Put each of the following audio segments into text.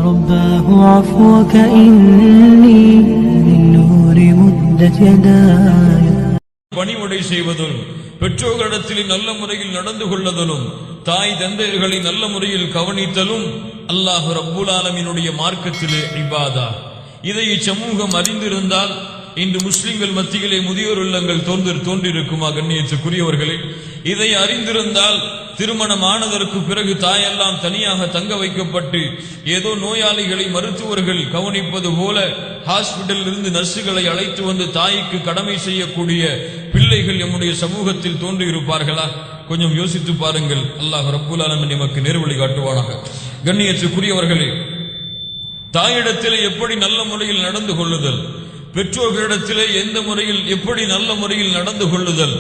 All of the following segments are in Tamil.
رباه عفوك إني من نور مدت يداي. பணிவுடை செய்வதும் பெற்றோர்களிடத்தில் நல்ல முறையில் நடந்து கொள்ளுதலும் தாய் தந்தையர்களை நல்ல முறையில் கவனித்தலும் அல்லாஹ் ரப்புல் ஆலமீனுடைய மார்க்கத்திலே இபாதா. இதை சமூகம் அறிந்திருந்தால் இன்று முஸ்லிம்கள் மத்தியிலே முதியோர் உள்ளங்கள் தோன்றிருக்குமா கண்ணியத்துக்குரியவர்களே? இதை அறிந்திருந்தால் திருமணமானதற்கு பிறகு தாயெல்லாம் தனியாக தங்க வைக்கப்பட்டு ஏதோ நோயாளிகளை மருத்துவர்கள் கவனிப்பது போல ஹாஸ்பிட்டலில் இருந்து நர்சுகளை அழைத்து வந்து தாய்க்கு கடமை செய்யக்கூடிய பிள்ளைகள் நம்முடைய சமூகத்தில் தோன்றியிருப்பார்களா? கொஞ்சம் யோசித்து பாருங்கள். அல்லாஹ் ரப்புல் ஆலமீன் நமக்கு நேர்வழி காட்டுவானாக. கண்ணியத்துக்குரியவர்களே, தாயிடத்திலே எப்படி நல்ல முறையில் நடந்து கொள்ளுதல், பெற்றோர்களிடத்திலே எந்த முறையில் எப்படி நல்ல முறையில் நடந்து கொள்ளுதல்,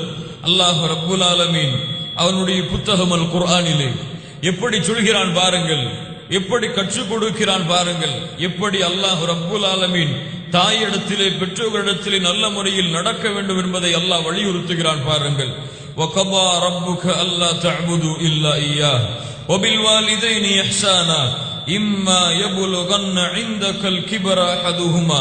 அல்லாஹ் ரப்புல் ஆலமீன் அவனுடைய புத்தகம் அல் குர்ஆனிலே எப்படி சொல்கிறான் பாருங்கள், எப்படி கற்றுக் கொடுக்கிறான் பாருங்கள். எப்படி அல்லாஹ் ரப்புல் ஆலமீன் தாயிடத்திலே பெற்றோர்களிடத்திலே நல்ல முறையில் நடக்க வேண்டும் என்பதை அல்லாஹ் வலியுறுத்துகிறான் பாருங்கள். வகபா ரப்புக அல்லா தஅபுது இல்லா இய்யாஹ் வபில் வாலிதைனி இஹ்சானா இம்மா யபுலுகன்ன இன்தகல் கிபர அஹதுஹுமா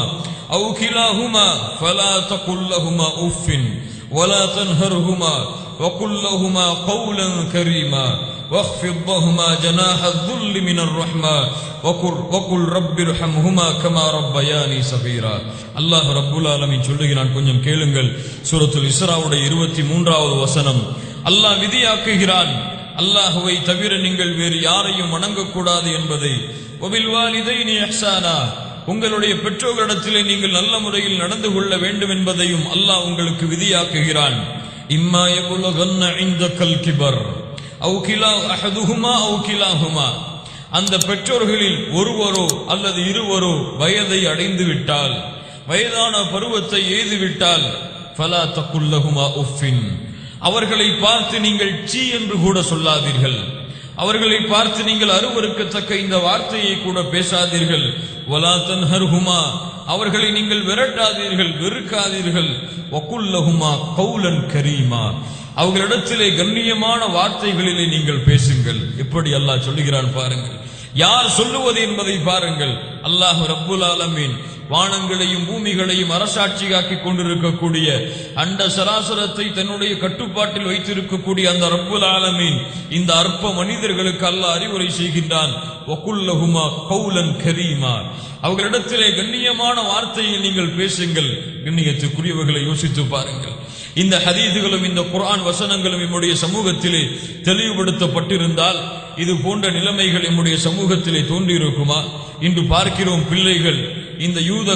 அவ் கிலாஹுமா ஃபலா தகுல் லஹுமா உஃபின் ولا تنهرهما وقل لهما قولا كريما واخفض لهما جناح الذل من الرحمة وقل رب ارحمهما كما ربياني صغيرا. அல்லாஹ் ரப்புல் ஆலமீன் சொல்லுகிறான், கொஞ்சம் கேளுங்கள். சூரத்துல் இஸ்ராவுடைய 23வது வசனம். அல்லாஹ் விதியாக்குகிறான், அல்லாஹ்வை தவிர நீங்கள் வேறு யாரையும் வணங்கக்கூடாது என்பதை. வபில் வாலிதைனி இஹ்சானா, உங்களுடைய பெற்றோர்களிடத்திலே நீங்கள் நல்ல முறையில் நடந்து கொள்ள வேண்டும் என்பதையும் அல்லாஹ் உங்களுக்கு விதியாக்குகிறான். இம்மா யபுலுகன்ன இன்தகல் கிபர் அவ் கிலா அஹதுஹுமா அவ் கிலாஹுமா, அந்த பெற்றோர்களில் ஒருவரோ அல்லது இருவரோ வயதை அடைந்து விட்டால், வயதான பருவத்தை எய்து விட்டால், ஃபலா தகுல் லஹுமா உஃபின், அவர்களை பார்த்து நீங்கள் சீ என்று கூட சொல்லாதீர்கள். அவர்களை பார்த்து நீங்கள் அருவருக்கத்தக்க இந்த வார்த்தையை கூட பேசாதீர்கள். வலா தன்ஹர்ஹுமா, அவர்களை நீங்கள் விரட்டாதீர்கள், வெறுக்காதீர்கள். வகுல் லஹுமா கௌலன் கரீமா, அவர்களிடத்திலே கண்ணியமான வார்த்தைகளிலே நீங்கள் பேசுங்கள். எப்படி அல்லாஹ் சொல்லுகிறான் பாருங்கள். யார் சொல்லுவது என்பதை பாருங்கள். அல்லாஹ் ரப்புல் ஆலமீன் வானங்களையும் பூமிகளையும் அரசாட்சியாக்கி கொண்டிருக்கக்கூடிய, அண்ட சராசரத்தை தன்னுடைய கட்டுப்பாட்டில் வைத்திருக்கக்கூடிய அந்த ரப்புல் ஆலமீன் இந்த அற்ப மனிதர்களுக்கு அல்லாஹ் அறிவுரை செய்கின்றான். வகுல் லஹுமா கௌலன் கரீமா, அவர்களிடத்திலே கண்ணியமான வார்த்தையை நீங்கள் பேசுங்கள். கண்ணியத்துக்குரியவர்களை யோசித்து பாருங்கள். இந்த ஹதீதுகளும் இந்த குர்ஆன் வசனங்களும் நம்முடைய சமூகத்திலே தெளிவுபடுத்தப்பட்டிருந்தால் இது போன்ற நிலைமைகள் நம்முடைய சமூகத்திலே தோன்றியிருக்குமா? இன்று பார்க்கிறோம், பிள்ளைகள் இந்த யூத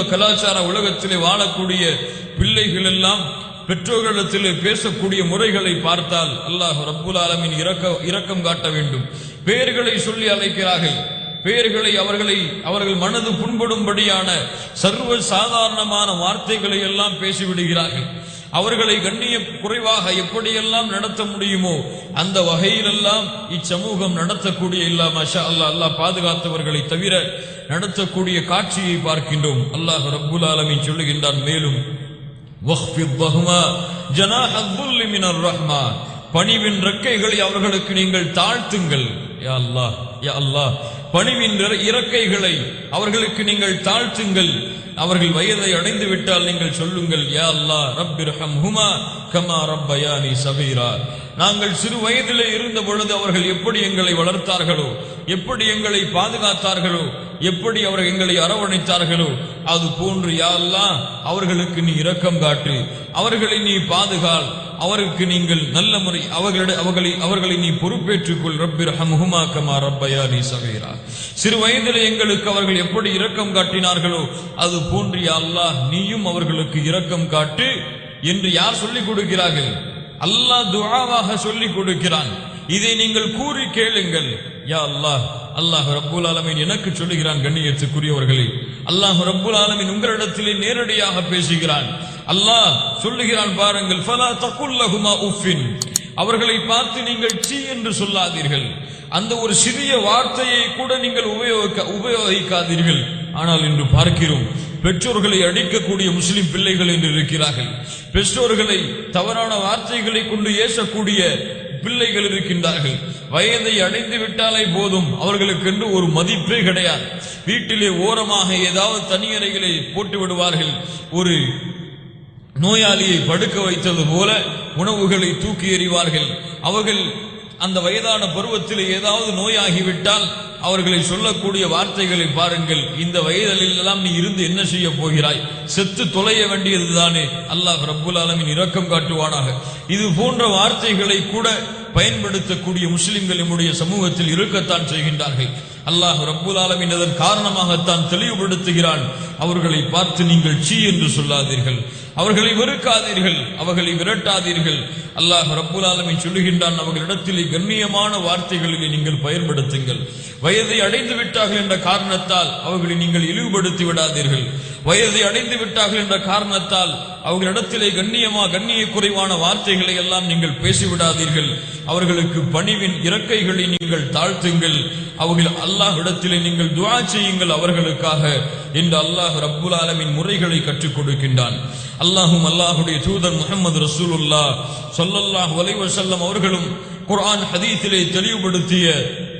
கலாச்சார உலகத்திலே வாழக்கூடிய பிள்ளைகள் எல்லாம் பெற்றோர்களிடத்திலே பேசக்கூடிய முறைகளை பார்த்தால் அல்லாஹ் ரப்புல் ஆலமீன் இரக்கம் காட்ட வேண்டும். பெயர்களை சொல்லி அழைக்கிறார்கள். பெயர்களை அவர்கள் மனது புண்படும்படியான சர்வ சாதாரணமான வார்த்தைகளை எல்லாம் பேசிவிடுகிறார்கள். அவர்களை கண்ணிய குறைவாக எப்படியெல்லாம் நடத்த முடியுமோ அந்த வகையிலெல்லாம் இச்சமூகம் நடத்தக்கூடிய மாஷா அல்லாஹ், அல்லாஹ் பாதுகாத்தவர்களை தவிர நடத்தக்கூடிய காட்சியை பார்க்கின்றோம். அல்லாஹ் ரப்புல் ஆலமீன் சொல்லுகின்றான் மேலும், வஹ்ஃபித் லஹுமா ஜனாஹ துல்லி மினர் ரஹ்மா, பணிவின் இறக்கைகளை அவர்களுக்கு நீங்கள் தாழ்த்துங்கள். யா அல்லாஹ், யா அல்லாஹ், பணிவின் இறக்கைகளை அவர்களுக்கு நீங்கள் தாழ்த்துங்கள். அவர்கள் வயதை அடைந்து விட்டால் நீங்கள் சொல்லுங்கள், யா அல்லாஹ் ரப்பிர்ஹம்ஹுமா கமா ரப்பயானி ஸகீரா, நாங்கள் சிறு வயதிலே இருந்த பொழுது அவர்கள் எப்படி எங்களை வளர்த்தார்களோ, எப்படி எங்களை பாதுகாத்தார்களோ, எப்படி அவர்கள் எங்களை அரவணைத்தார்களோ அது போன்று யா அல்லாஹ் அவர்களுக்கு நீ இரக்கம் காட்டு, அவர்களை நீ பாதுகாள், அவருக்கு நீங்கள் நல்ல முறை அவர்களை நீ பொறுப்பேற்றுக்கொள். ரப்பிர்ஹம்ஹுமா கமா ரப்பயானி ஸகீரா, சிறு வயதிலே எங்களுக்கு அவர்கள் எப்படி இரக்கம் காட்டினார்களோ அது போன்று யா அல்லாஹ் நீயும் அவர்களுக்கு இரக்கம் காட்டு என்று யார் சொல்லிக் கொடுக்கிறார்கள்? அல்லாஹ் துஆவாக சொல்லிக் கொடுக்கிறான். இதை நீங்கள் கூறி கேளுங்கள். யா அல்லாஹ், அல்லாஹ் ரப்புல் ஆலமீன் எனக்கு சொல்லுகிறான். கண்ணியத்துக்குரியவர்களே, அல்லாஹ் ரப்புல் ஆலமீன் உங்களிடத்திலே நேரடியாக பேசுகிறான். அல்லாஹ் சொல்லுகிறான் பாருங்கள், ஃபலா தகுல் லஹுமா உஃபின், அவர்களை பார்த்து நீங்கள் சீ என்று சொல்லாதீர்கள். அந்த ஒரு சிறிய வார்த்தையை கூட நீங்கள் உபயோகிக்காதீர்கள். ஆனால் இன்று பார்க்கிறோம், பெற்றோர்களை அடிக்கக்கூடிய முஸ்லிம் பிள்ளைகள் என்று இருக்கிறார்கள். பெற்றோர்களை தவறான வார்த்தைகளை கொண்டு ஏசக்கூடிய பிள்ளைகள் இருக்கின்றார்கள். வயதை அடைந்து விட்டாலே போதும், அவர்களுக்கென்று ஒரு மதிப்பே கிடையாது. வீட்டிலே ஓரமாக ஏதாவது தனியறைகளை போட்டு விடுவார்கள். ஒரு நோயாளியை படுக்க வைத்தது போல உணவுகளை தூக்கி எறிவார்கள். அவர்கள் அந்த வயதான பருவத்தில் ஏதாவது நோயாகிவிட்டால் அவர்களை சொல்லக்கூடிய வார்த்தைகளை பாருங்கள். இந்த வயதில் எல்லாம் நீ இருந்து என்ன செய்ய போகிறாய்? செத்து தொலைய வேண்டியதுதானே. அல்லாஹ் ரப்புல் ஆலமீன் இரக்கம் காட்டுவானாக. இது போன்ற வார்த்தைகளை கூட பயன்படுத்தக்கூடிய முஸ்லிம்கள் நம்முடைய சமூகத்தில் இருக்கத்தான் செய்கின்றார்கள். அல்லாஹ் ரப்புல் ஆலமீன் அதன் காரணமாகத்தான் தெளிவுபடுத்துகிறான். அவர்களை பார்த்து நீங்கள் சீ என்று சொல்லாதீர்கள், அவர்களை வெறுக்காதீர்கள், அவர்களை விரட்டாதீர்கள். அல்லாஹ் ரப்புல் ஆலமீன் சொல்லுகின்றான், அவர்களிடத்திலே கண்ணியமான வார்த்தைகளிலே நீங்கள் பயன்படுத்துங்கள். வயதை அடைந்து விட்டார்கள் என்ற காரணத்தால் அவர்களை நீங்கள் இழிவுபடுத்தி விடாதீர்கள். வயதை அடைந்து விட்டார்கள் என்ற காரணத்தால் அவர்களிடத்திலே கண்ணிய குறைவான வார்த்தைகளை எல்லாம் நீங்கள் பேசிவிடாதீர்கள். அவர்களுக்கு பணிவின் இறக்கைகளை நீங்கள் தாழ்த்துங்கள். அவர்கள் அல்லாஹ் இடத்திலே நீங்கள் துஆ செய்யுங்கள் அவர்களுக்காக என்று அல்லாஹ் ரப்புல் ஆலமீன் முறைகளை கற்றுக் கொடுக்கின்றான். அல்லாஹும் அல்லாஹுடைய தூதர் முஹம்மது ரசூலுல்லாஹ் ஸல்லல்லாஹு அலைஹி வஸல்லம் அவர்களும் குர்ஆன் ஹதீஸிலே தெளிவுபடுத்திய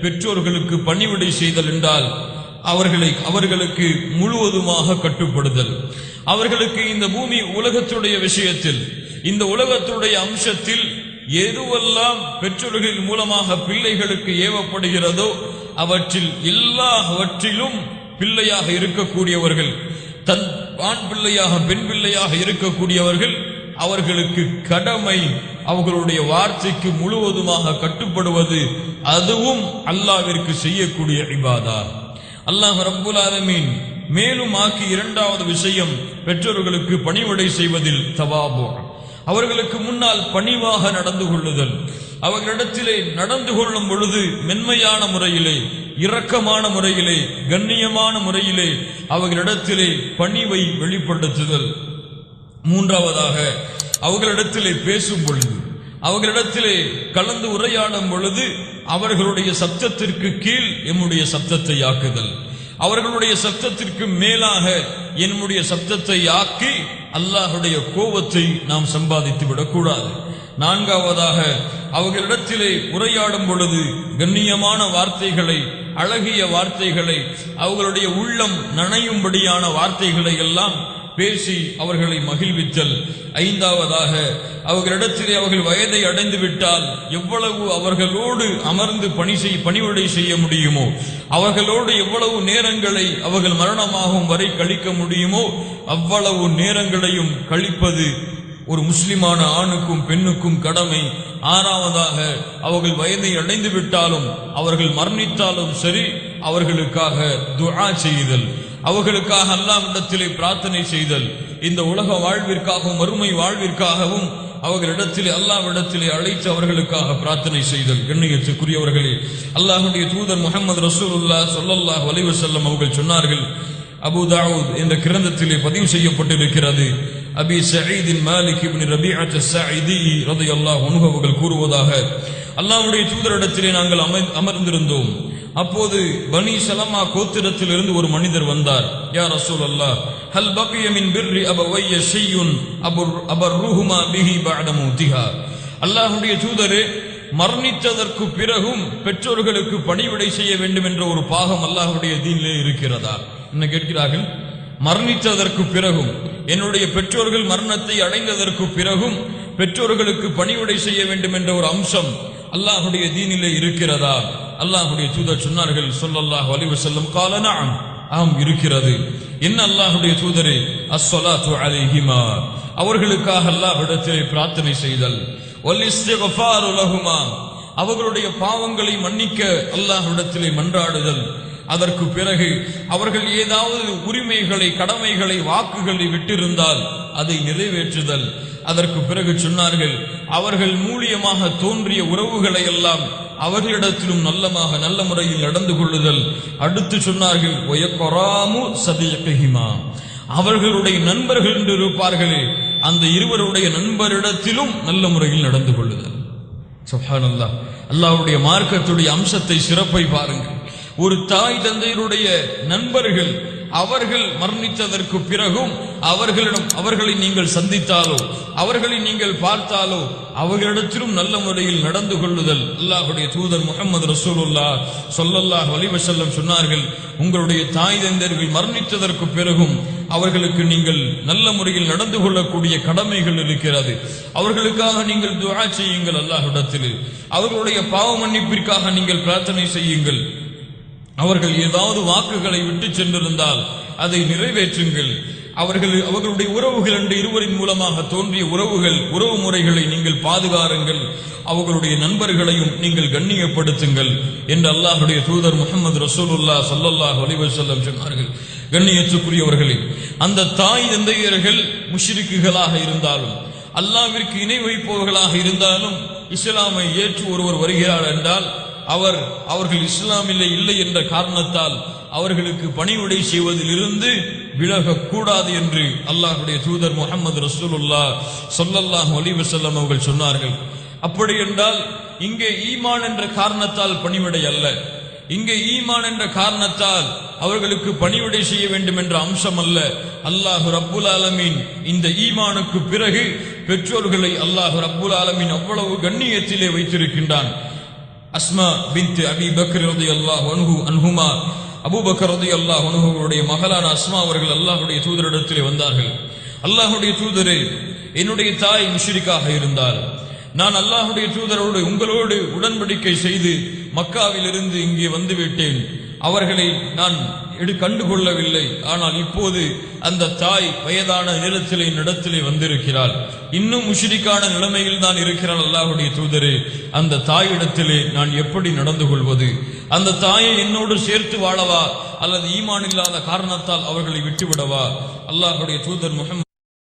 பெற்றோர்களுக்கு பணிவிடை செய்தல் என்றால் அவர்களுக்கு முழுவதுமாக கட்டுப்படுதல். அவர்களுக்கு இந்த பூமி உலகத்துடைய விஷயத்தில், இந்த உலகத்துடைய அம்சத்தில் எதுவெல்லாம் பெற்றோர்களின் மூலமாக பிள்ளைகளுக்கு ஏவப்படுகிறதோ அவற்றில் எல்லாவற்றிலும் பிள்ளையாக இருக்கக்கூடியவர்கள், தன் ஆண் பிள்ளையாக பெண் பிள்ளையாக இருக்கக்கூடியவர்கள், அவர்களுக்கு கடமை அவர்களுடைய வார்த்தைக்கு முழுவதுமாக கட்டுப்படுவது. அதுவும் அல்லாஹ்விற்கு செய்யக்கூடிய இபாதா. அல்லாஹ் ரப்புல் ஆலமீன் மேலும் ஆக்கி இரண்டாவது விஷயம் பெற்றோர்களுக்கு பணிவிடை செய்வதில் தவாபு. அவர்களுக்கு முன்னால் பணிவாக நடந்து கொள்ளுதல். அவர்களிடத்திலே நடந்து கொள்ளும் பொழுது மென்மையான முறையிலே, இரக்கமான முறையிலே, கண்ணியமான முறையிலே அவர்களிடத்திலே பணிவை வெளிப்படுத்துதல். மூன்றாவதாக அவர்களிடத்திலே பேசும் பொழுது, அவர்களிடத்திலே கலந்து உரையாடும் பொழுது அவர்களுடைய சப்தத்திற்கு கீழ் எம்முடைய சப்தத்தை ஆக்குதல். அவர்களுடைய சப்தத்திற்கு மேலாக என்னுடைய சப்தத்தை ஆக்கி அல்லாஹுடைய கோபத்தை நாம் சம்பாதித்து விடக்கூடாது. நான்காவதாக அவர்களிடத்திலே உரையாடும் பொழுது கண்ணியமான வார்த்தைகளை, அழகிய வார்த்தைகளை, அவர்களுடைய உள்ளம் நனையும்படியான வார்த்தைகளை எல்லாம் பேசி அவர்களை மகிழ்வித்தல். ஐந்தாவதாக அவர்களிடத்திலே அவர்கள் வயதை அடைந்து விட்டால் எவ்வளவு அவர்களோடு அமர்ந்து பணிவிடை செய்ய முடியுமோ, அவர்களோடு எவ்வளவு நேரங்களை அவர்கள் மரணமாகும் வரை கழிக்க முடியுமோ அவ்வளவு நேரங்களையும் கழிப்பது ஒரு முஸ்லிமான ஆணுக்கும் பெண்ணுக்கும் கடமை. ஆறாவதாக அவர்கள் வயதை அடைந்து விட்டாலும் அவர்கள் மரணித்தாலும் சரி அவர்களுக்காக துஆ செய்தல், அவர்களுக்காக அல்லாஹ்விடத்திலே பிரார்த்தனை செய்தல். இந்த உலக வாழ்விற்காகவும் மறுமை வாழ்விற்காகவும் அவர்களிடத்திலே அல்லாஹ்விடத்திலே அழைத்து அவர்களுக்காக பிரார்த்தனை செய்தல். கண்ணியத்துக்குரியவர்களே, அல்லாஹ்வுடைய தூதர் முஹம்மது ரசூலுல்லாஹ் ஸல்லல்லாஹு அலைஹி வஸல்லம் அவர்கள் சொன்னார்கள், அபூ தாவூத் என்ற கிரந்தத்திலே பதிவு செய்யப்பட்டிருக்கிறது, அபி சயீத் மாலிக் இப்னு ரபீஅத் அஸ்-ஸாயிதி ரலியல்லாஹு அன்ஹு அவர்கள் கூறுவதாக, அல்லாஹ்வுடைய தூதரிடத்திலே நாங்கள் அமர்ந்திருந்தோம். அப்போது பனி சலமா கோத்திரத்திலிருந்து ஒரு மனிதர் வந்தார். யா ரசூலல்லாஹ், ஹல் பகிய மின் பிர்ரி அபவைய ஷையுன் அபர்ருஹுமா பிஹி பஅத மௌதிஹா. அல்லாஹ்வுடைய தூதரே, மரணித்ததற்கு பிறகும் பெற்றோர்களுக்கு பணிவிடை செய்ய வேண்டும் என்ற ஒரு பாகம் அல்லாஹ்வுடைய தீனிலே இருக்கிறதா? என்ன கேட்கிறார்கள்? மரணித்ததற்கு பிறகும், என்னுடைய பெற்றோர்கள் மரணத்தை அடைந்ததற்கு பிறகும் பெற்றோர்களுக்கு பணிவிடை செய்ய வேண்டும் என்ற ஒரு அம்சம் அல்லாஹ்வுடைய தீனிலே இருக்கிறதா? அல்லாஹ்வுடைய தூதர் சொன்னார்கள் ஸல்லல்லாஹு அலைஹி வஸல்லம், கால நஅம், ஆம் இருக்கிறது. என்ன அல்லாஹ்வுடைய தூதரே? அஸ்ஸலாத்து அலைஹிமா, அவர்களுக்காக அல்லாஹ்விடத்திலே பிரார்த்தனை செய்தல், வல் இஸ்திக்ஃபாரு லஹுமா, அவர்களுடைய பாவங்களை மன்னிக்க அல்லாஹ்விடத்திலே மன்றாடுதல். அதற்கு பிறகு அவர்கள் ஏதாவது உரிமைகளை, கடமைகளை, வாக்குகளை விட்டிருந்தால் அதை நிறைவேற்றுதல். அதற்கு பிறகு சொன்னார்கள், அவர்கள் மூலியமாக தோன்றிய உறவுகளை எல்லாம் அவர்களிடத்திலும் நல்ல முறையில் நடந்து கொள்ளுதல். அடுத்து சொன்னார்கள், வயக்கராமு சதீகிஹிமா, அவர்களுடைய நண்பர்கள் என்று இருப்பார்களே அந்த இருவருடைய நண்பரிடத்திலும் நல்ல முறையில் நடந்து கொள்ளுதல். சுப்ஹானல்லாஹ், அல்லாஹ்வுடைய மார்க்கத்துடைய அம்சத்தை, சிறப்பை பாருங்கள். ஒரு தாய் தந்தையருடைய நண்பர்கள், அவர்கள் மரணித்ததற்கு பிறகும் அவர்களை நீங்கள் சந்தித்தாலோ அவர்களை நீங்கள் பார்த்தாலோ அவர்களிடத்திலும் நல்ல முறையில் நடந்து கொள்ளுதல். அல்லாஹ்வுடைய தூதர் முஹம்மது ரசூலுல்லாஹ் ஸல்லல்லாஹு அலைஹி வஸல்லம் சொன்னார்கள், உங்களுடைய தாய் தந்தையர்கள் மரணித்ததற்கு பிறகும் அவர்களுக்கு நீங்கள் நல்ல முறையில் நடந்து கொள்ளக்கூடிய கடமைகள் இருக்கிறது. அவர்களுக்காக நீங்கள் துஆ செய்யுங்கள் அல்லாஹ்விடத்தில். அவர்களுடைய பாவ மன்னிப்பிற்காக நீங்கள் பிரார்த்தனை செய்யுங்கள். அவர்கள் ஏதாவது வாக்குகளை விட்டு சென்றிருந்தால் அதை நிறைவேற்றுங்கள். அவர்களுடைய உறவுகள் என்று இருவரின் மூலமாக தோன்றிய உறவு முறைகளை நீங்கள் பாதுகாருங்கள். அவர்களுடைய நண்பர்களையும் நீங்கள் கண்ணியப்படுத்துங்கள் என்று அல்லாஹ்வுடைய தூதர் முஹம்மது ரசூலுல்லாஹ் ஸல்லல்லாஹு அலைஹி வஸல்லம் சொன்னார்கள். கண்ணியத்துக்குரியவர்களே, அந்த தாய் தந்தையர்கள் முஷ்ரிக்குகளாக இருந்தாலும் அல்லாஹ்விற்கு இணை வைப்பவர்களாக இருந்தாலும் இஸ்லாமை ஏற்று ஒருவர் வருகிறார் என்றால் அவர்கள் இஸ்லாமிலே இல்லை என்ற காரணத்தால் அவர்களுக்கு பணிவிடை செய்வதில் இருந்து விலகக்கூடாது என்று அல்லாஹ்வுடைய தூதர் முஹம்மது ரசூலுல்லாஹ் ஸல்லல்லாஹு அலைஹி வஸல்லம் அவர்கள் சொன்னார்கள். அப்படி என்றால் இங்கே ஈமான் என்ற காரணத்தால் பணிவிடை அல்ல, இங்கே ஈமான் என்ற காரணத்தால் அவர்களுக்கு பணிவிடை செய்ய வேண்டும் என்ற அம்சம் அல்ல. அல்லாஹ் ரப்புல் ஆலமீன் இந்த ஈமானுக்கு பிறகு பெற்றோர்களை அல்லாஹ் ரப்புல் ஆலமீன் அவ்வளவு கண்ணியத்திலே வைத்திருக்கின்றான். அஸ்மா பின்த் அபி பக்ர் ரலியல்லாஹு அன்ஹுமா, அபூபக்கர் ரலியல்லாஹு அன்ஹுவுடைய மகளான அஸ்மா அவர்கள் அல்லாஹ்வுடைய தூதரிடத்திலே வந்தார்கள். அல்லாஹ்வுடைய தூதரே, என்னுடைய தாய் முஷ்ரிக்காக இருந்தால் நான் அல்லாஹ்வுடைய தூதரோடு உங்களோடு உடன்படிக்கை செய்து மக்காவில் இருந்து இங்கே வந்துவிட்டேன். அவர்களை நான் கண்டுகொள்ளவில்லை. ஆனால் இப்போது அந்த தாய் வயதான இடத்திலே வந்திருக்கிறாள். இன்னும் முஷ்ரிக்கான நிலைமையில் தான் இருக்கிறாள். அல்லாஹ்வுடைய தூதரே, அந்த தாயிடத்திலே நான் எப்படி நடந்து கொள்வது? அந்த தாயை என்னோடு சேர்த்து வாழவா அல்லது ஈமான் இல்லாத காரணத்தால் அவர்களை விட்டுவிடவா? அல்லாஹ்வுடைய தூதர் முஹம்மது